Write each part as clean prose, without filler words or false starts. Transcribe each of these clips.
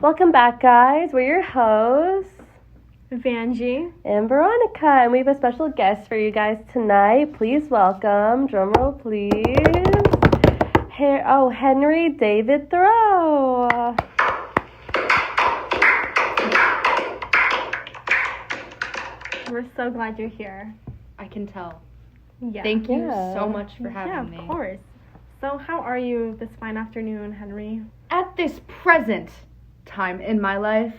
Welcome back, guys. We're your hosts, Vanjie and Veronica, and we have a special guest for you guys tonight. Please welcome, drumroll please, Henry David Thoreau. We're so glad you're here. I can tell. Yeah. Thank you so much for having me. Yeah, of course. So how are you this fine afternoon, Henry? At this present time in my life,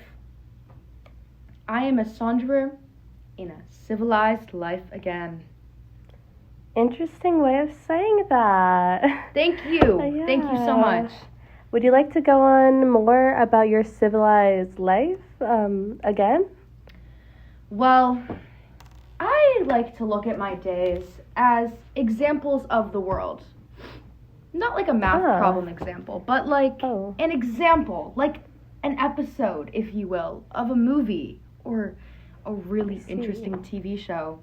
I am a saunterer in a civilized life again. Interesting way of saying that. Thank you. Yeah. Thank you so much. Would you like to go on more about your civilized life again? Well, I like to look at my days as examples of the world. Not like a math problem example, but like an example, like an episode, if you will, of a movie or a really interesting TV show.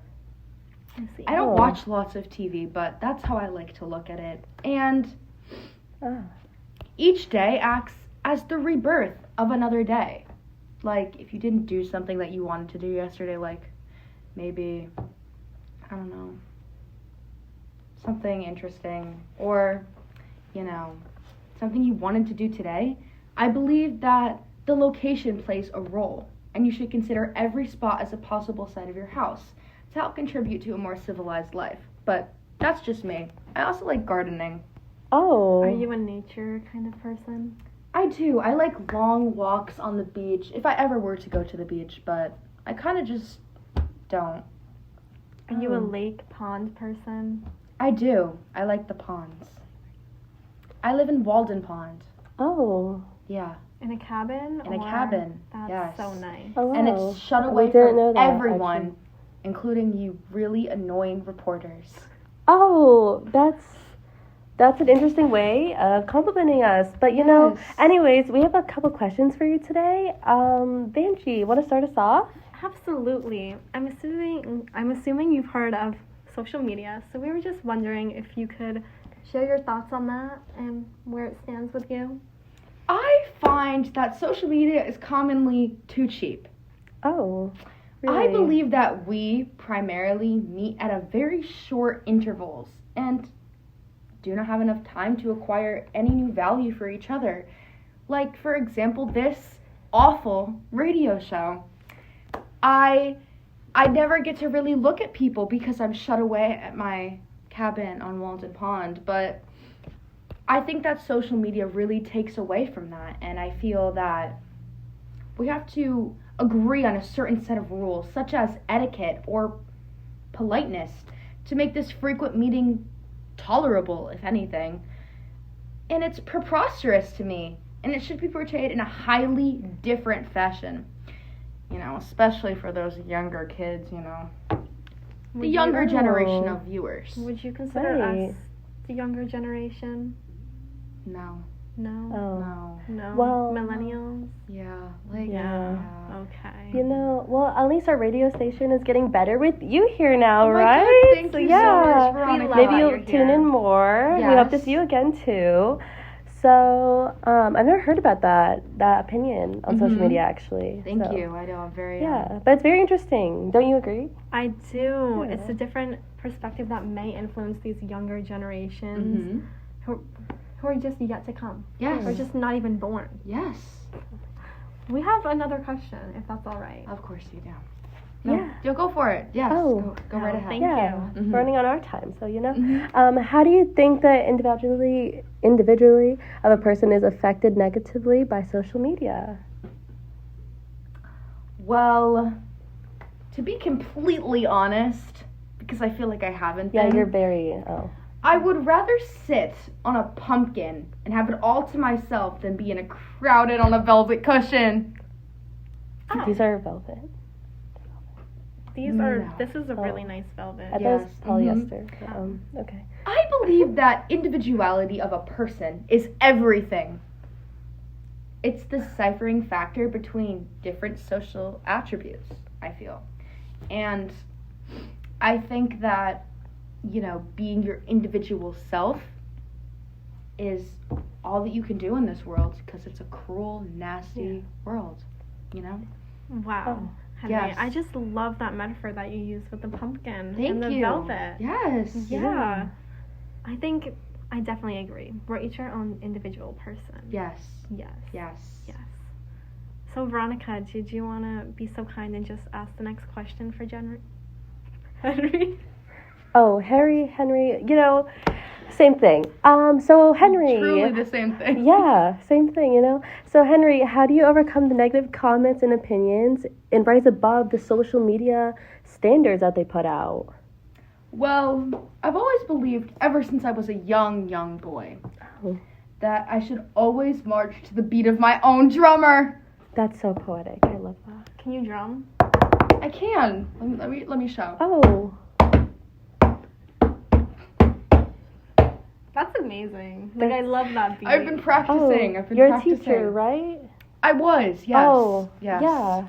I don't watch lots of TV, but that's how I like to look at it. And each day acts as the rebirth of another day. Like, if you didn't do something that you wanted to do yesterday, like maybe, I don't know, something interesting, or, you know, something you wanted to do today, I believe that the location plays a role, and you should consider every spot as a possible site of your house to help contribute to a more civilized life. But that's just me. I also like gardening. Oh. Are you a nature kind of person? I do. I like long walks on the beach, if I ever were to go to the beach, but I kind of just don't. Are you a lake pond person? I do. I like the ponds. I live in Walden Pond. Oh. Yeah. In a cabin? In a cabin. That's yes. so nice. Oh, wow. And it's shut away from everyone, including you really annoying reporters. Oh, that's an interesting way of complimenting us. But you know, anyways, we have a couple questions for you today. Vanjie, want to start us off? Absolutely. I'm assuming you've heard of social media. So we were just wondering if you could share your thoughts on that and where it stands with you. I find that social media is commonly too cheap. Oh, really? I believe that we primarily meet at a very short intervals and do not have enough time to acquire any new value for each other. Like, for example, this awful radio show. I never get to really look at people because I'm shut away at my cabin on Walden Pond, but I think that social media really takes away from that, and I feel that we have to agree on a certain set of rules, such as etiquette or politeness, to make this frequent meeting tolerable, if anything. And it's preposterous to me, and it should be portrayed in a highly different fashion. You know, especially for those younger kids, you know. The younger generation of viewers. Would you consider us the younger generation? No. No? Oh. No? Well, millennials? Yeah. Okay. You know, well, at least our radio station is getting better with you here now, Oh my right? God, thank you so much, Veronica. Maybe you'll tune in more. Yes. We hope to see you again too. So, I've never heard about that opinion on social media, actually. Thank you. I know, I'm very... but it's very interesting. Don't you agree? I do. Yeah. It's a different perspective that may influence these younger generations who are just yet to come. Yes. Or just not even born. Yes. We have another question, if that's all right. Of course you do. No, Yeah. You'll go for it. Yes. Oh. Go right ahead. Thank you. We're running on our time, so you know. How do you think that individually of a person is affected negatively by social media? Well, to be completely honest, because I feel like I haven't been. Yeah, you're very, I would rather sit on a pumpkin and have it all to myself than be in a crowded on a velvet cushion. These are velvet. This is a really nice velvet. I thought it was polyester. But, okay. I believe that individuality of a person is everything. It's the deciphering factor between different social attributes, I feel. And I think that, you know, being your individual self is all that you can do in this world, because it's a cruel, nasty world, you know? Wow. Oh. Henry, Yes. I just love that metaphor that you used with the pumpkin Thank and the you. velvet. Yes. Yeah. I think I definitely agree. We're each our own individual person. Yes. Yes. Yes. Yes. So, Veronica, did you want to be so kind and just ask the next question for Henry? Oh, Henry, you know, same thing. So Henry. Truly the same thing. Yeah, same thing, you know. So Henry, how do you overcome the negative comments and opinions and rise above the social media standards that they put out? Well, I've always believed, ever since I was a young boy, Oh. that I should always march to the beat of my own drummer. That's so poetic. I love that. Can you drum? I can. Let me show. Oh. That's amazing. Like, I love that beat. I've been practicing. I've been you're practicing. a teacher, right? I was, yes. Oh, yes. yeah.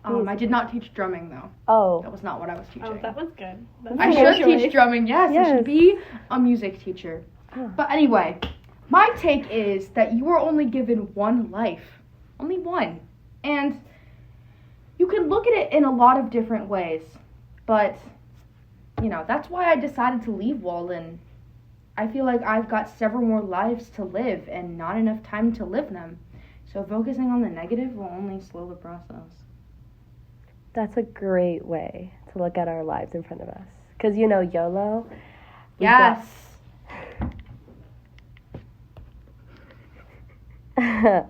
I did not teach drumming though. Oh. That was not what I was teaching. Oh, that was good. That's I a should good choice. teach drumming, yes. I Yes. should be a music teacher. Oh. But anyway, my take is that you are only given one life. Only one. And you can look at it in a lot of different ways. But, you know, that's why I decided to leave Walden. I feel like I've got several more lives to live and not enough time to live them. So focusing on the negative will only slow the process. That's a great way to look at our lives in front of us. Because, you know, YOLO. we Yes. got-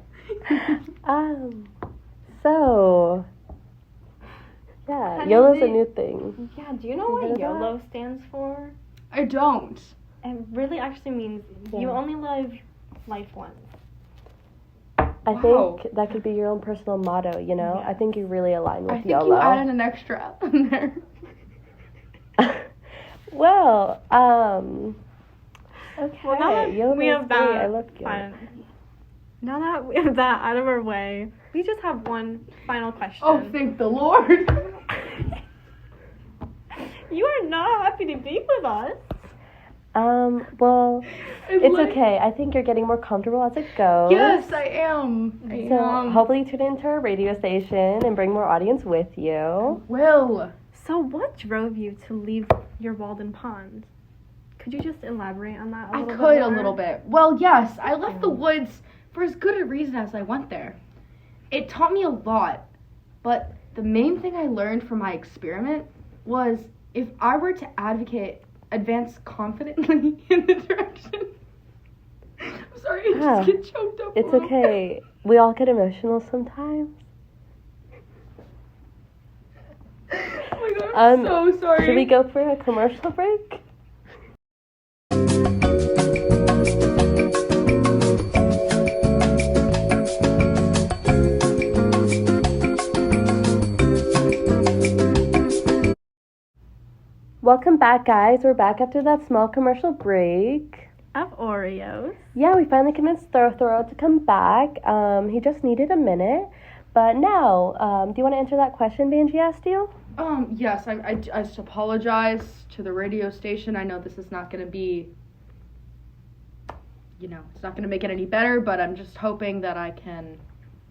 so, yeah, Honey, YOLO's a new thing. Yeah, do you know You what heard of YOLO stands for? I don't. It really actually means you Yeah. only live life once. I Wow. think that could be your own personal motto, you know? I Yes. think you really align with I think YOLO. you added an extra in there. Well, okay. Well, now that YOLO's we have great. that, I love YOLO. fine. Now that we have that out of our way, we just have one final question. Oh, thank the Lord. You are not happy to be with us. Well, I'm it's like- okay. I think you're getting more comfortable as it goes. Yes, I am. I So am. hopefully you tune into our radio station and bring more audience with you. Will. So, what drove you to leave your Walden Pond? Could you just elaborate on that a I little bit? could a more? little bit. Well, yes, I left the woods for as good a reason as I went there. It taught me a lot, but the main thing I learned from my experiment was if I were to advance confidently in the direction. I'm sorry, I Ah, just get choked up. It's a little okay. We all get emotional sometimes. bit. Oh my god, I'm so sorry. Should we go for a commercial break? Welcome back, guys. We're back after that small commercial break. Of Oreos. Yeah, we finally convinced Thoreau to come back. He just needed a minute. But now, do you want to answer that question Benji asked you? Yes, I just apologize to the radio station. I know this is not going to be, you know, it's not going to make it any better, but I'm just hoping that I can.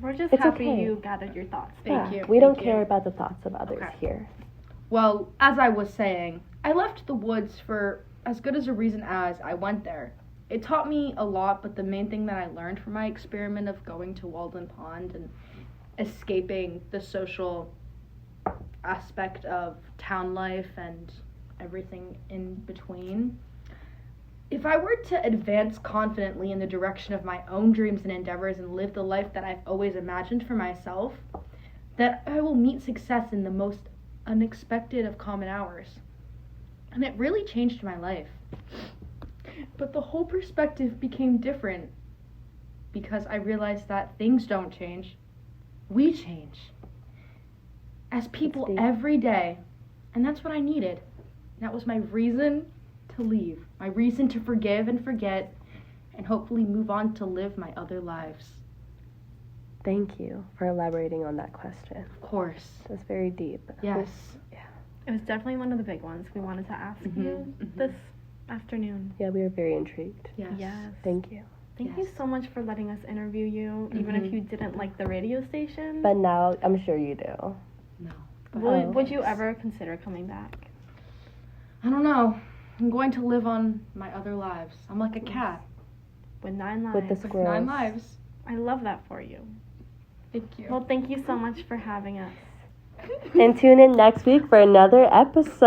We're just It's happy okay. you gathered your thoughts. Thank you. We don't Thank you. care about the thoughts of others Okay. here. Well, as I was saying, I left the woods for as good as a reason as I went there. It taught me a lot, but the main thing that I learned from my experiment of going to Walden Pond and escaping the social aspect of town life and everything in between. If I were to advance confidently in the direction of my own dreams and endeavors and live the life that I've always imagined for myself, that I will meet success in the most unexpected of common hours. And it really changed my life. But the whole perspective became different because I realized that things don't change. We change. As people deep. every day. And that's what I needed. That was my reason to leave. My reason to forgive and forget and hopefully move on to live my other lives. Thank you for elaborating on that question. Of course. That's very deep. Yes. It was definitely one of the big ones we wanted to ask you mhm. this afternoon. Yeah, we were very intrigued. Yes. Yes. Thank you. Thank you Yes. so much for letting us interview you, even if you didn't like the radio station. But now I'm sure you do. No. Would you ever consider coming back? I don't know. I'm going to live on my other lives. I'm like a cat With 9 lives. With the with squirrels. 9 lives. I love that for you. Thank you. Well, thank you so much for having us. And tune in next week for another episode.